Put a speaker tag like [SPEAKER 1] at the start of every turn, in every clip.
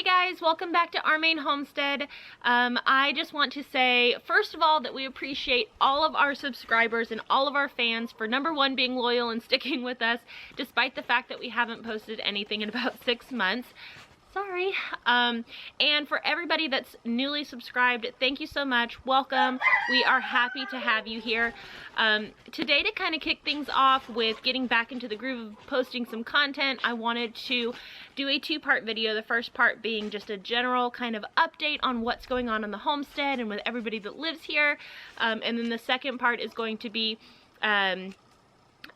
[SPEAKER 1] guys, welcome back to our Maine Homestead. I just want to say, first of all, that we appreciate all of our subscribers and all of our fans for number one, being loyal and sticking with us, despite the fact that we haven't posted anything in about 6 months. Sorry. And for everybody that's newly subscribed, thank you so much. Welcome. We are happy to have you here. Today, to kind of kick things off with getting back into the groove of posting some content, I wanted to do a two-part video. The first part being just a general kind of update on what's going on the homestead and with everybody that lives here. And then the second part is going to be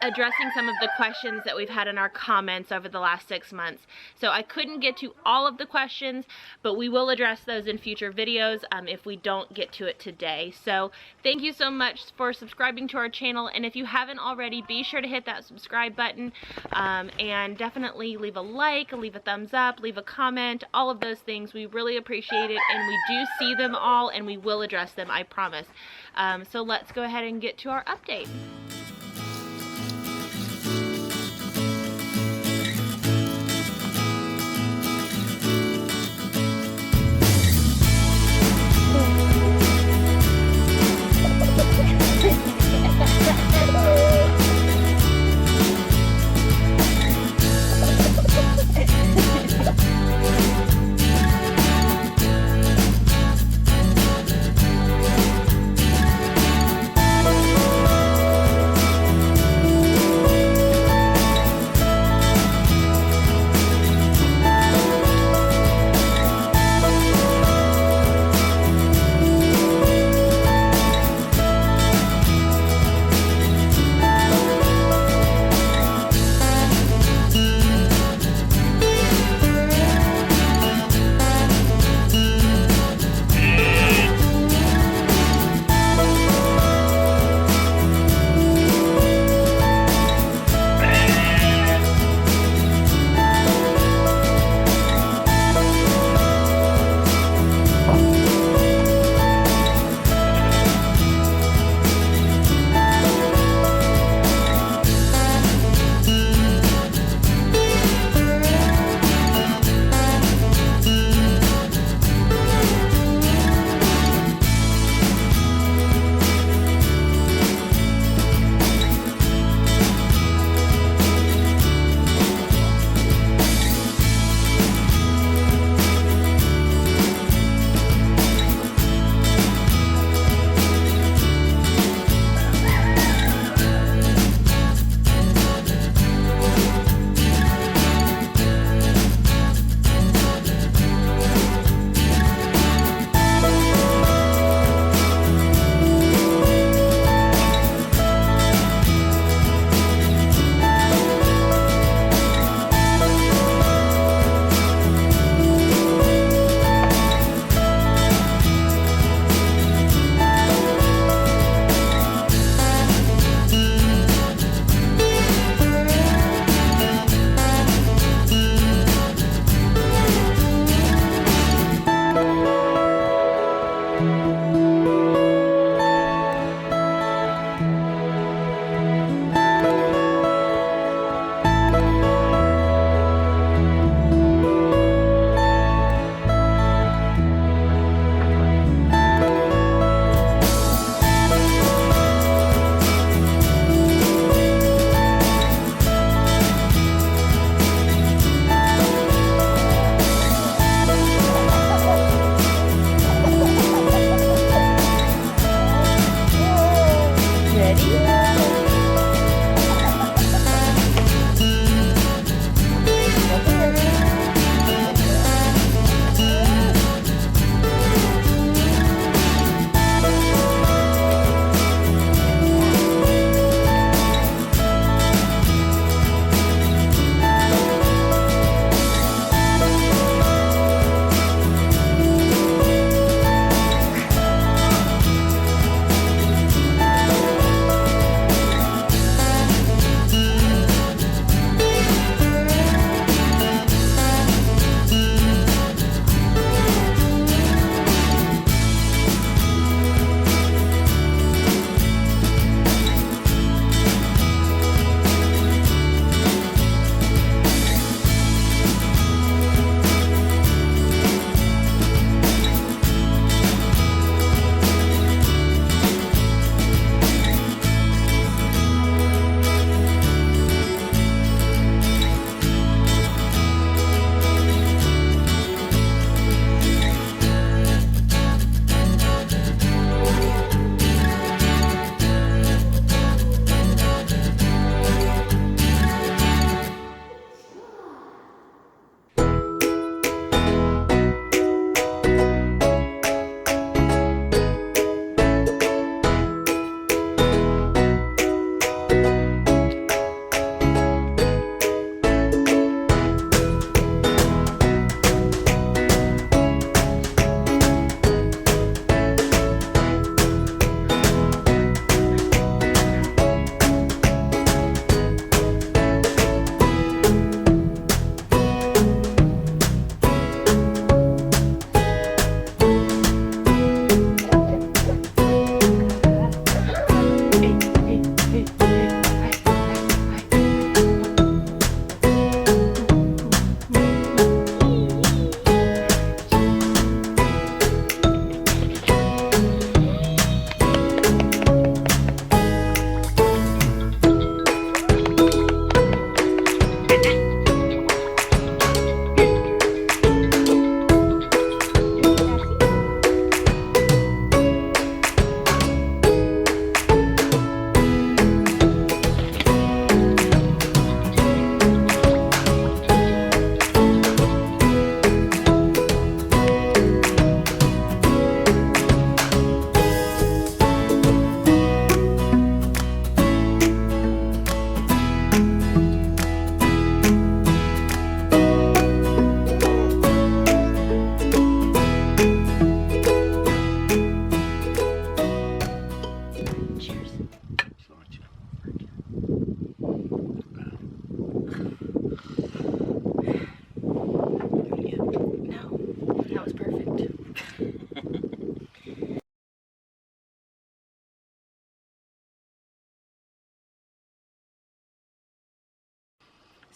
[SPEAKER 1] addressing some of the questions that we've had in our comments over the last 6 months. So I couldn't get to all of the questions, but we will address those in future videos if we don't get to it today. So thank you so much for subscribing to our channel, and if you haven't already, be sure to hit that subscribe button and definitely leave a like, leave a thumbs up, leave a comment, all of those things. We really appreciate it, and we do see them all, and we will address them, I promise. So let's go ahead and get to our update.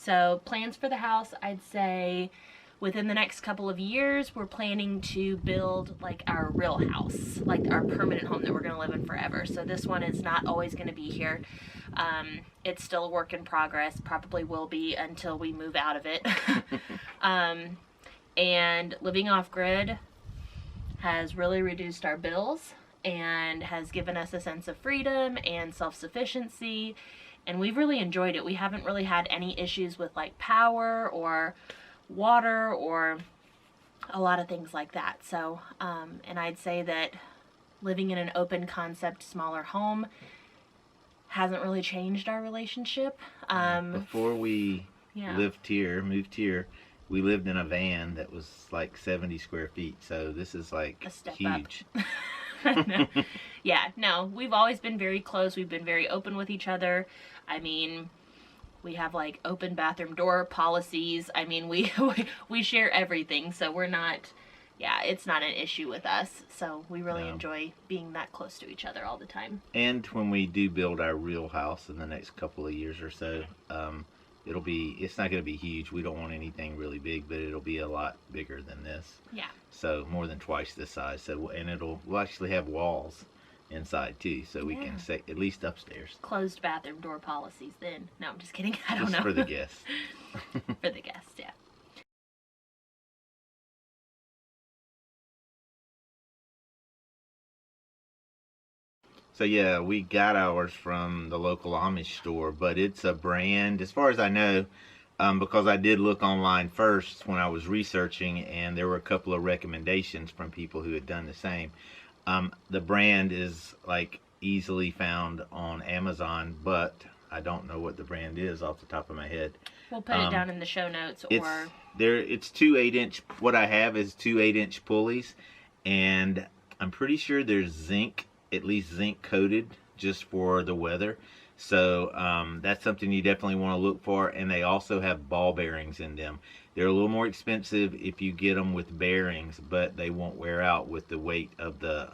[SPEAKER 1] So plans for the house, I'd say within the next couple of years, we're planning to build like our real house, like our permanent home that we're going to live in forever. So this one is not always going to be here. It's still a work in progress, probably will be until we move out of it. And living off grid has really reduced our bills and has given us a sense of freedom and self-sufficiency, and we've really enjoyed it. We haven't really had any issues with like power or water or a lot of things like that. So and I'd say that living in an open concept smaller home hasn't really changed our relationship.
[SPEAKER 2] Before we moved here, we lived in a van that was like 70 square feet. So this is like
[SPEAKER 1] a step
[SPEAKER 2] huge.
[SPEAKER 1] No. Yeah, no, we've always been very close. We've been very open with each other. I mean, we have like open bathroom door policies. I mean, we share everything. So we're not, it's not an issue with us. So we really enjoy being that close to each other all the time.
[SPEAKER 2] And when we do build our real house in the next couple of years or so, it's not going to be huge. We don't want anything really big, but it'll be a lot bigger than this.
[SPEAKER 1] Yeah.
[SPEAKER 2] So more than twice this size. So, and we'll actually have walls inside too, so we can say at least upstairs.
[SPEAKER 1] Closed bathroom door policies then. No, I'm just kidding. I don't know.
[SPEAKER 2] Just for the guests.
[SPEAKER 1] For the guests, yeah.
[SPEAKER 2] So yeah, we got ours from the local Amish store, but it's a brand, as far as I know, because I did look online first when I was researching, and there were a couple of recommendations from people who had done the same. The brand is like easily found on Amazon, but I don't know what the brand is off the top of my head.
[SPEAKER 1] We'll put it down in the show notes.
[SPEAKER 2] It's two 8-inch. What I have is two 8-inch pulleys, and I'm pretty sure there's zinc, at least zinc coated, just for the weather. So that's something you definitely want to look for. And they also have ball bearings in them. They're a little more expensive if you get them with bearings, but they won't wear out with the weight of the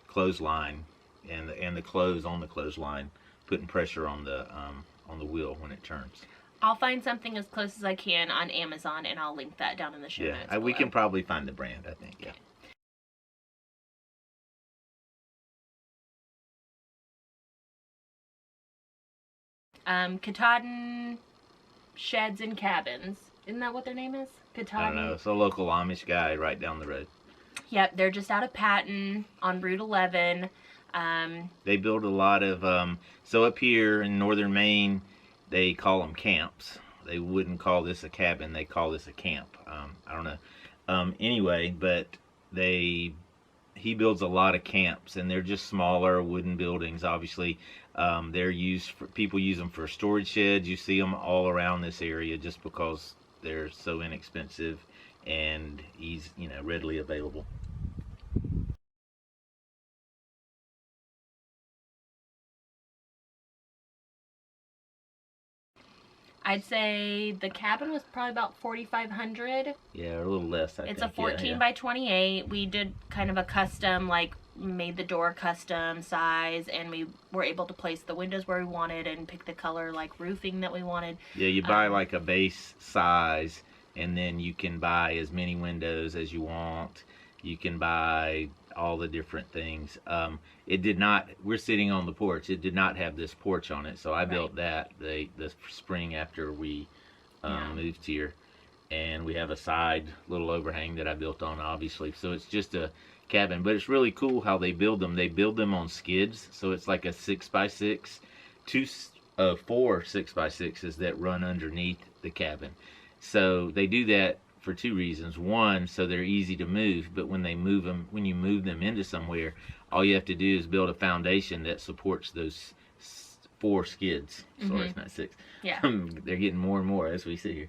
[SPEAKER 2] clothesline and the clothes on the clothesline, putting pressure on the wheel when it turns.
[SPEAKER 1] I'll find something as close as I can on Amazon, and I'll link that down in the show notes.
[SPEAKER 2] Yeah, we can probably find the brand, I think. Yeah.
[SPEAKER 1] Katahdin Sheds and Cabins. Isn't that what their name is? Katahdin?
[SPEAKER 2] I don't know. It's a local Amish guy right down the road.
[SPEAKER 1] Yep, they're just out of Patton on Route 11.
[SPEAKER 2] They build a lot of, so up here in northern Maine, they call them camps. They wouldn't call this a cabin. They call this a camp. I don't know. Anyway, but he builds a lot of camps, and they're just smaller wooden buildings. Obviously, people use them for storage sheds. You see them all around this area just because they're so inexpensive and readily available.
[SPEAKER 1] I'd say the cabin was probably about 4,500.
[SPEAKER 2] Yeah, a little less, I think.
[SPEAKER 1] It's a 14 by 28. We did kind of a custom, like, made the door custom size, and we were able to place the windows where we wanted and pick the color, like, roofing that we wanted.
[SPEAKER 2] Yeah, you buy, like, a base size, and then you can buy as many windows as you want. You can buy all the different things. It did not, we're sitting on the porch, it did not have this porch on it, so I built that the spring after we moved here. And we have a side little overhang that I built on, obviously. So it's just a cabin, but it's really cool how they build them. They build them on skids, so it's like a 6x6, 4 6x6s that run underneath the cabin. So they do that for two reasons. One, so they're easy to move, but when you move them into somewhere, all you have to do is build a foundation that supports those 4 skids. Sorry, it's not 6.
[SPEAKER 1] Yeah.
[SPEAKER 2] They're getting more and more as we sit here.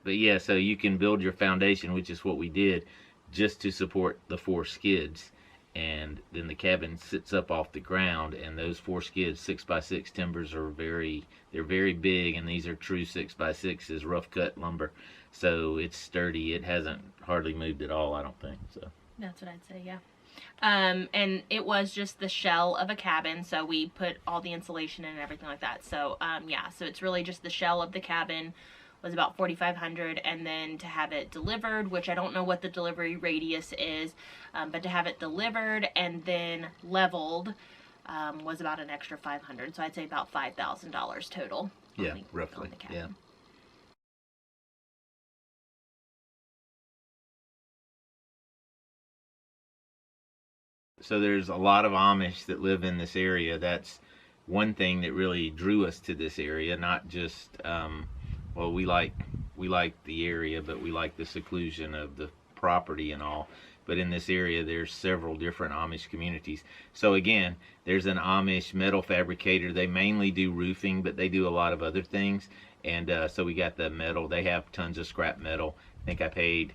[SPEAKER 2] But yeah, so you can build your foundation, which is what we did, just to support the 4 skids. And then the cabin sits up off the ground, and those 4 skids, 6x6 timbers, they're very big, and these are true 6x6s, rough cut lumber. So it's sturdy. It hasn't hardly moved at all, I don't think. So
[SPEAKER 1] that's what I'd say, yeah. And it was just the shell of a cabin, so we put all the insulation in and everything like that. So yeah, so it's really just the shell of the cabin was about $4,500, and then to have it delivered, which I don't know what the delivery radius is, but to have it delivered and then leveled was about an extra $500. So I'd say about $5,000 total.
[SPEAKER 2] Yeah, roughly. Yeah. So there's a lot of Amish that live in this area. That's one thing that really drew us to this area. Not just well, we like the area, but we like the seclusion of the property and all. But in this area, there's several different Amish communities. So again, there's an Amish metal fabricator. They mainly do roofing, but they do a lot of other things. And so we got the metal. They have tons of scrap metal. I think I paid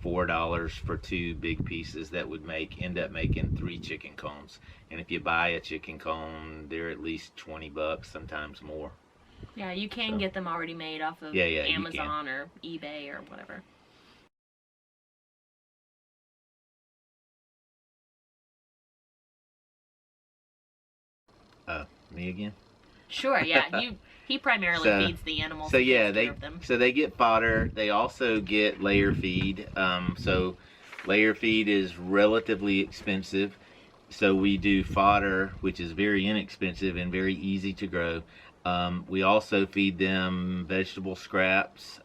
[SPEAKER 2] $4 for 2 big pieces that would end up making 3 chicken cones. And if you buy a chicken cone, they're at least $20, sometimes more.
[SPEAKER 1] Yeah, you can get them already made off of Amazon or eBay or whatever.
[SPEAKER 2] Me again?
[SPEAKER 1] Sure, yeah. He primarily feeds the animals.
[SPEAKER 2] So yeah, they get fodder. They also get layer feed. So layer feed is relatively expensive. So we do fodder, which is very inexpensive and very easy to grow. We also feed them vegetable scraps,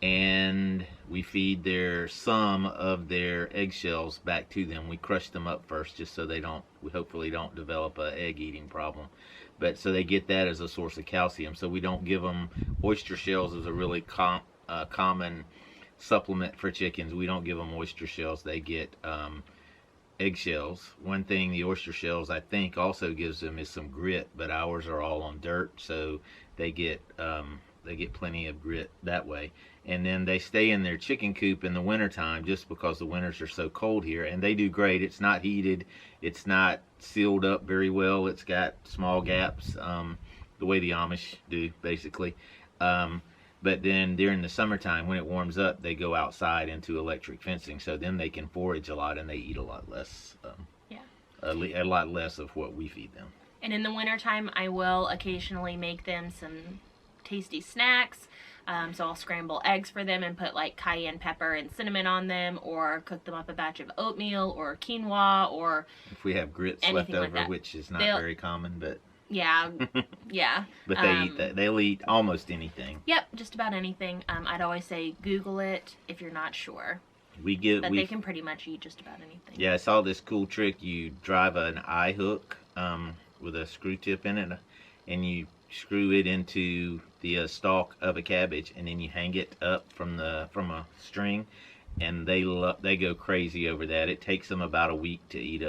[SPEAKER 2] and we feed some of their eggshells back to them. We crush them up first, just so we hopefully don't develop a egg eating problem. But so they get that as a source of calcium. So we don't give them oyster shells as a really common supplement for chickens. We don't give them oyster shells. They get eggshells. One thing the oyster shells I think also gives them is some grit, but ours are all on dirt, so they get plenty of grit that way. And then they stay in their chicken coop in the wintertime just because the winters are so cold here, and they do great. It's not heated, it's not sealed up very well, it's got small gaps, the way the Amish do basically. But then during the summertime, when it warms up, they go outside into electric fencing, so then they can forage a lot and they eat a lot less. A lot less of what we feed them.
[SPEAKER 1] And in the wintertime, I will occasionally make them some tasty snacks. So I'll scramble eggs for them and put like cayenne pepper and cinnamon on them, or cook them up a batch of oatmeal or quinoa, or
[SPEAKER 2] if we have grits left over, like which is not very common, but
[SPEAKER 1] yeah, yeah.
[SPEAKER 2] But they eat that. They'll eat almost anything.
[SPEAKER 1] Yep, just about anything. I'd always say Google it if you're not sure. But they can pretty much eat just about anything.
[SPEAKER 2] Yeah, I saw this cool trick. You drive an eye hook with a screw tip in it, and you screw it into the stalk of a cabbage, and then you hang it up from a string, and they go crazy over that. It takes them about a week to eat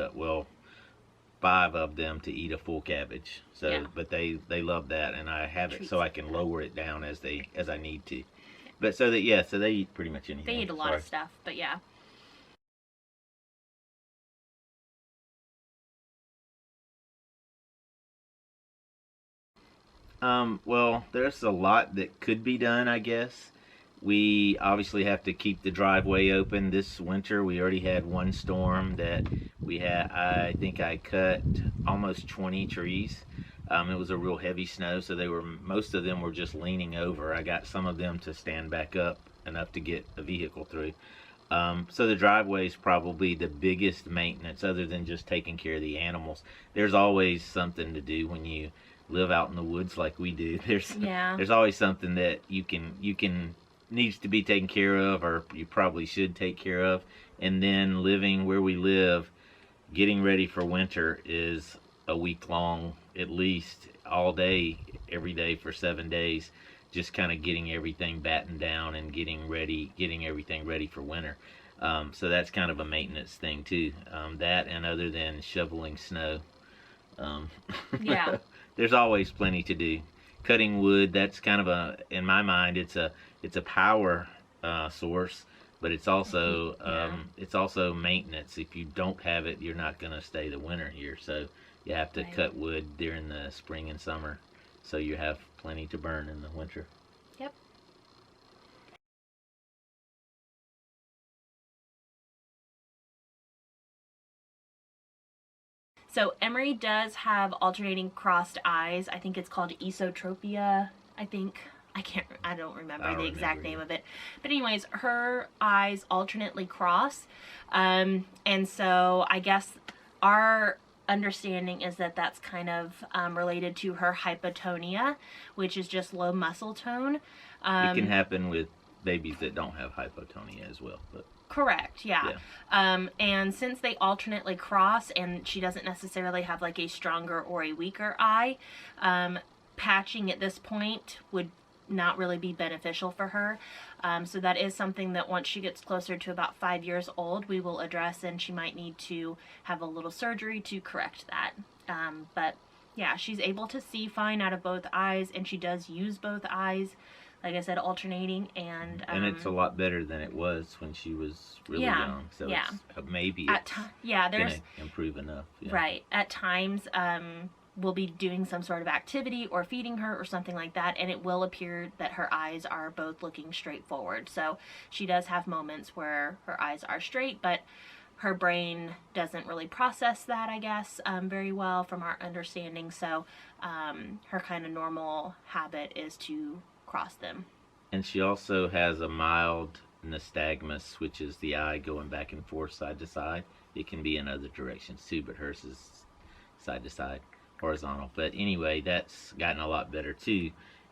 [SPEAKER 2] 5 of them to eat a full cabbage. So yeah. But they love that, and I have it so I can lower it down as I need to. But so they eat pretty much anything.
[SPEAKER 1] They eat a lot of stuff, but yeah.
[SPEAKER 2] Well, there's a lot that could be done, I guess. We obviously have to keep the driveway open. This winter, we already had one storm that I think I cut almost 20 trees. It was a real heavy snow, so most of them were just leaning over. I got some of them to stand back up enough to get a vehicle through. So the driveway is probably the biggest maintenance, other than just taking care of the animals. There's always something to do when you live out in the woods like we do. There's always something that you can needs to be taken care of, or you probably should take care of. And then living where we live, getting ready for winter is a week long, at least, all day, every day for 7 days, just kind of getting everything battened down and getting everything ready for winter. So that's kind of a maintenance thing too. That, and other than shoveling snow,
[SPEAKER 1] yeah.
[SPEAKER 2] There's always plenty to do. Cutting wood, that's kind of in my mind, it's a power source, but it's also maintenance. If you don't have it, you're not going to stay the winter here. So you have to cut wood during the spring and summer, so you have plenty to burn in the winter.
[SPEAKER 1] So Emery does have alternating crossed eyes. I think it's called esotropia, I think. I don't remember the exact name of it. But anyways, her eyes alternately cross. And so I guess our understanding is that that's kind of related to her hypotonia, which is just low muscle tone.
[SPEAKER 2] It can happen with babies that don't have hypotonia as well. But
[SPEAKER 1] correct, yeah. And since they alternately cross and she doesn't necessarily have like a stronger or a weaker eye, patching at this point would not really be beneficial for her. So that is something that once she gets closer to about 5 years old, we will address, and she might need to have a little surgery to correct that. But yeah, she's able to see fine out of both eyes, and she does use both eyes, like I said, alternating. And
[SPEAKER 2] it's a lot better than it was when she was really young. So it's, maybe it's going to improve enough. Yeah.
[SPEAKER 1] Right. At times, we'll be doing some sort of activity or feeding her or something like that, and it will appear that her eyes are both looking straight forward. So she does have moments where her eyes are straight, but her brain doesn't really process that, I guess, very well from our understanding. So her kind of normal habit is to cross them.
[SPEAKER 2] And she also has a mild nystagmus, which is the eye going back and forth side to side. It can be in other directions too, but hers is side to side, horizontal. But anyway, that's gotten a lot better too,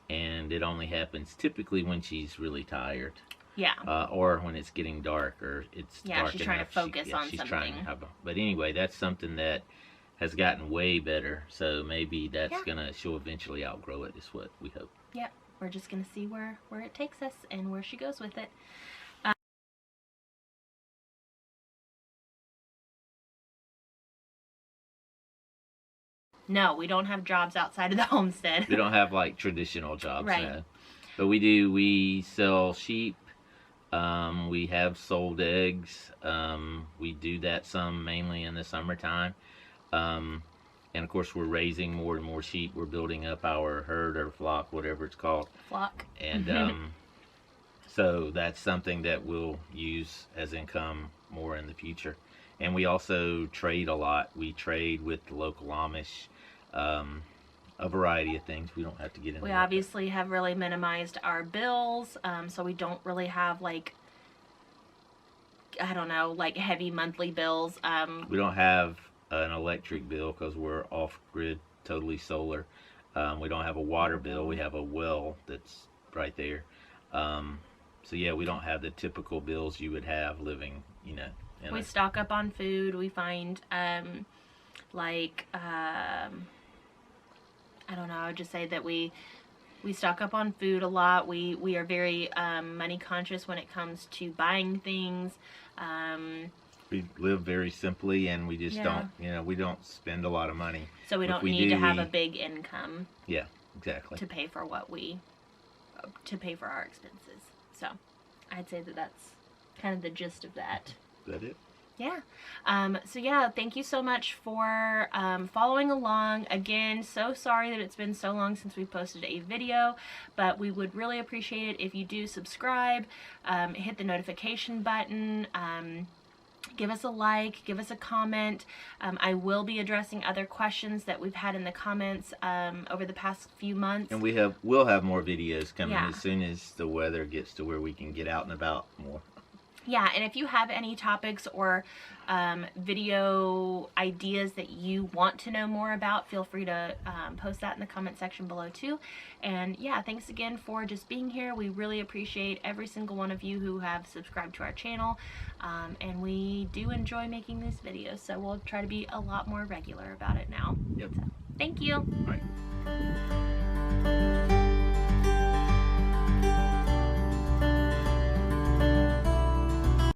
[SPEAKER 2] and it only happens typically when she's really tired.
[SPEAKER 1] Yeah.
[SPEAKER 2] Or when it's getting dark, or it's dark
[SPEAKER 1] she's trying to focus on
[SPEAKER 2] she's
[SPEAKER 1] something.
[SPEAKER 2] Trying to have but anyway, that's something that has gotten way better. So maybe that's she'll eventually outgrow it, is what we hope.
[SPEAKER 1] Yep. We're just gonna see where it takes us and where she goes with it. No, we don't have jobs outside of the homestead.
[SPEAKER 2] We don't have like traditional jobs,
[SPEAKER 1] right?
[SPEAKER 2] No. But we do. We sell sheep. We have sold eggs. We do that some mainly in the summertime. And of course, we're raising more and more sheep. We're building up our herd or flock, whatever it's called.
[SPEAKER 1] Flock.
[SPEAKER 2] And so that's something that we'll use as income more in the future. And we also trade a lot. We trade with the local Amish, a variety of things. We don't have to get into.
[SPEAKER 1] We obviously have really minimized our bills, so we don't really have like, I don't know, like heavy monthly bills.
[SPEAKER 2] We don't have an electric bill because we're off-grid, totally solar. We don't have a water bill. We have a well that's right there. So yeah, we don't have the typical bills you would have living,
[SPEAKER 1] we stock up on food. We find I don't know, I would just say that we stock up on food a lot. We are very money conscious when it comes to buying things.
[SPEAKER 2] We live very simply, and we just don't, we don't spend a lot of money.
[SPEAKER 1] So we don't need to have a big income.
[SPEAKER 2] Yeah, exactly.
[SPEAKER 1] To pay for our expenses. So I'd say that that's kind of the gist of that.
[SPEAKER 2] Is that it?
[SPEAKER 1] Yeah. So yeah, thank you so much for following along. Again, so sorry that it's been so long since we posted a video, but we would really appreciate it if you do subscribe, hit the notification button, give us a like, give us a comment. I will be addressing other questions that we've had in the comments over the past few months.
[SPEAKER 2] And we'll have more videos coming as soon as the weather gets to where we can get out and about more.
[SPEAKER 1] Yeah, and if you have any topics or video ideas that you want to know more about, feel free to post that in the comment section below too. And yeah, thanks again for just being here. We really appreciate every single one of you who have subscribed to our channel. And we do enjoy making these videos, so we'll try to be a lot more regular about it now.
[SPEAKER 2] Yep.
[SPEAKER 1] So, thank you.
[SPEAKER 2] All right.